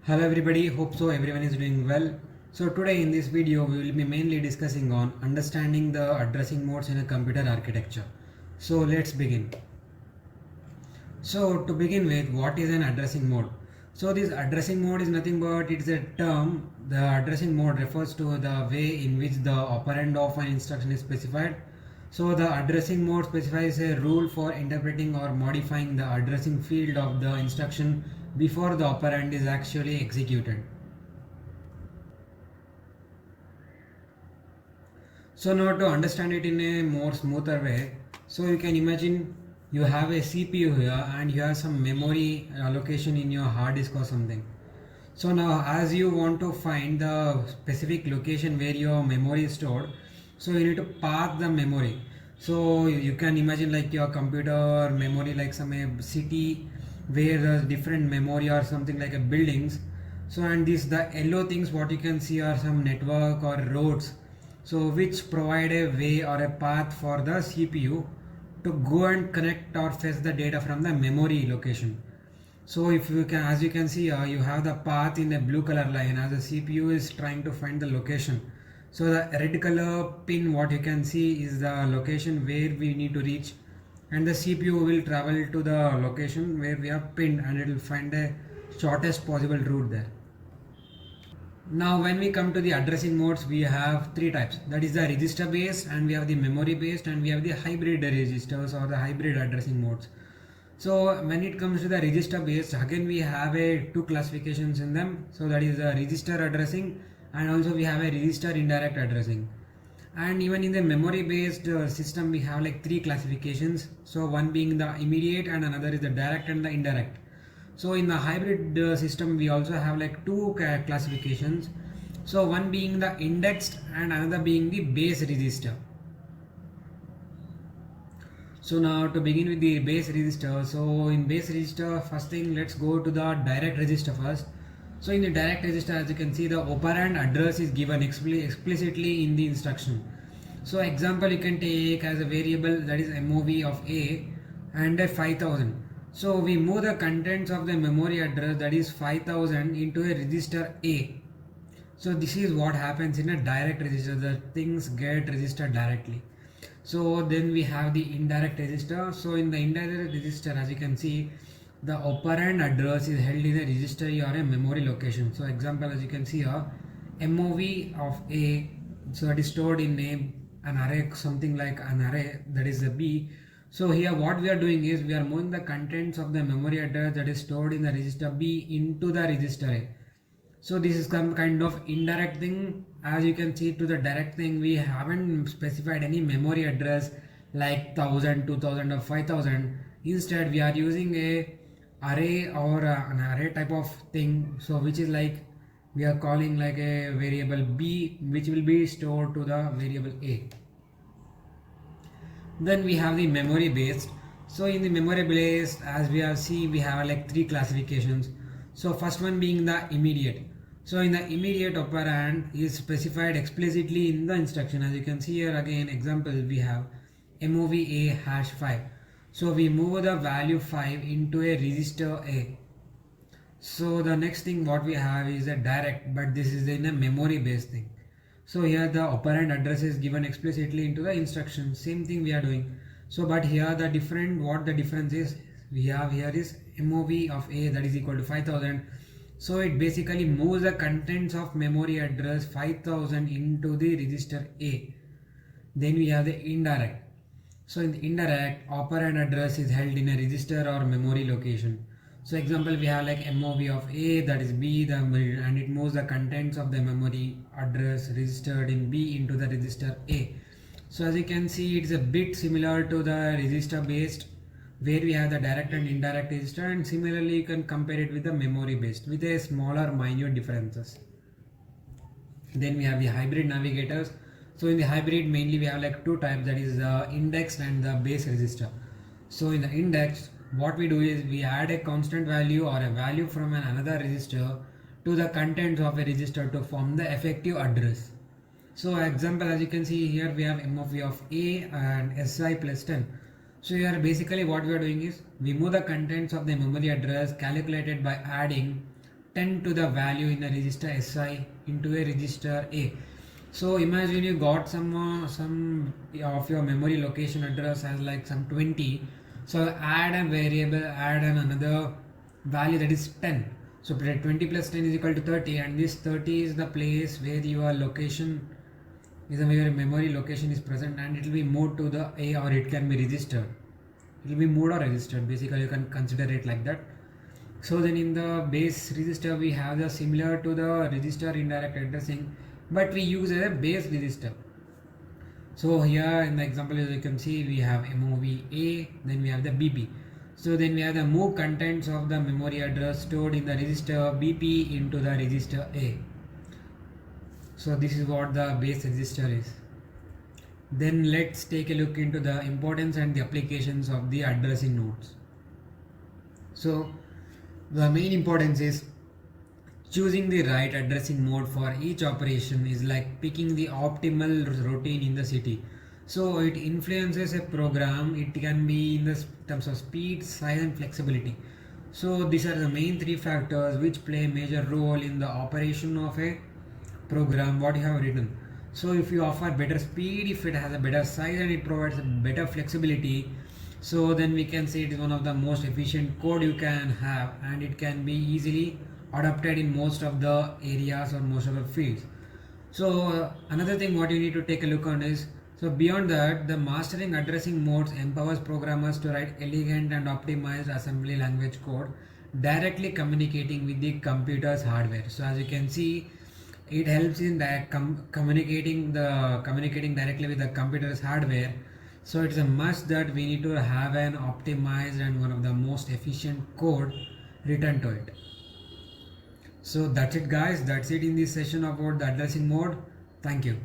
Hello everybody, hope so everyone is doing well. So today in this video we will be mainly discussing on understanding the addressing modes in a computer architecture. So let's begin. So to begin with, what is an addressing mode? So this addressing mode is nothing but it's a term. The addressing mode refers to the way in which the operand of an instruction is specified. So the addressing mode specifies a rule for interpreting or modifying the addressing field of the instruction before the operand is actually executed. So now to understand it in a more smoother way, so you can imagine you have a CPU here and you have some memory allocation in your hard disk or something. So now as you want to find the specific location where your memory is stored, so you need to path the memory. So you can imagine like your computer memory like some a city where there's different memory or something like a buildings. So and the yellow things what you can see are some network or roads, so which provide a way or a path for the CPU to go and connect or fetch the data from the memory location. So if you can, as you can see, you have the path in a blue color line as the CPU is trying to find the location. So the red color pin what you can see is the location where we need to reach, and the CPU will travel to the location where we have pinned and it will find the shortest possible route there. Now when we come to the addressing modes, we have three types, that is the register based, and we have the memory based, and we have the hybrid registers or the hybrid addressing modes. So when it comes to the register based, again we have a two classifications in them. So that is the register addressing, and also we have a register indirect addressing. And even in the memory based system we have like three classifications, so one being the immediate and another is the direct and the indirect. So in the hybrid system we also have like two classifications, so one being the indexed and another being the base register. So now to begin with the base register, so in base register, first thing let's go to the direct register first. So in the direct register, as you can see, the operand address is given explicitly in the instruction. So example you can take as a variable, that is MOV of A and a 5000. So we move the contents of the memory address, that is 5000, into a register A. So this is what happens in a direct register, the things get registered directly. So then we have the indirect register. So in the indirect register, as you can see, the operand address is held in a registry or a memory location. So example, as you can see here, MOV of A, so it is stored in an array, something like an array, that is a B. So here what we are doing is we are moving the contents of the memory address that is stored in the register B into the register A. So this is some kind of indirect thing. As you can see, to the direct thing we haven't specified any memory address like 1000, 2000 or 5000. Instead we are using a array or an array type of thing, so which is like we are calling like a variable B which will be stored to the variable A. Then we have the memory based. So in the memory based, as we have seen, we have like three classifications. So first one being the immediate. So in the immediate operand is specified explicitly in the instruction. As you can see here, again example we have MOV A #5. So we move the value 5 into a register A. So the next thing what we have is a direct, but this is in a memory based thing. So here the operand address is given explicitly into the instruction. Same thing we are doing. So but here the difference is we have here is MOV of A, that is equal to 5000. So it basically moves the contents of memory address 5000 into the register A. Then we have the indirect. So in the indirect, operand address is held in a register or memory location. So example we have like MOV of A, that is B, and it moves the contents of the memory address registered in B into the register A. So as you can see, it's a bit similar to the register based, where we have the direct and indirect register, and similarly you can compare it with the memory based with a smaller minute differences. Then we have the hybrid navigators. So in the hybrid mainly we have like two types, that is the indexed and the base register. So in the indexed, what we do is we add a constant value or a value from another register to the contents of a register to form the effective address. So example, as you can see here, we have MOV of A and SI plus 10. So here basically what we are doing is we move the contents of the memory address calculated by adding 10 to the value in a register SI into a register A. So imagine you got some of your memory location address as like some 20. So add a variable, add another value that is 10. So 20 plus 10 is equal to 30, and this 30 is the place where your location is where your memory location is present, and it will be moved to the A, or it can be registered. It will be moved or registered. Basically, you can consider it like that. So then in the base register we have the similar to the register indirect addressing, but we use a base register. So here in the example, as you can see, we have MOV A, then we have the BP. So then we have the move contents of the memory address stored in the register BP into the register A. So this is what the base register is. Then let's take a look into the importance and the applications of the addressing nodes. So the main importance is choosing the right addressing mode for each operation is like picking the optimal routine in the city. So it influences a program. It can be in the terms of speed, size and flexibility. So these are the main three factors which play a major role in the operation of a program what you have written. So if you offer better speed, if it has a better size and it provides a better flexibility, so then we can say it is one of the most efficient code you can have, and it can be easily adopted in most of the areas or most of the fields. So another thing what you need to take a look on is, so beyond that, the mastering addressing modes empowers programmers to write elegant and optimized assembly language code directly communicating with the computer's hardware. So as you can see, it helps in that communicating directly with the computer's hardware. So it's a must that we need to have an optimized and one of the most efficient code written to it. So that's it guys, that's it in this session about the addressing mode. Thank you.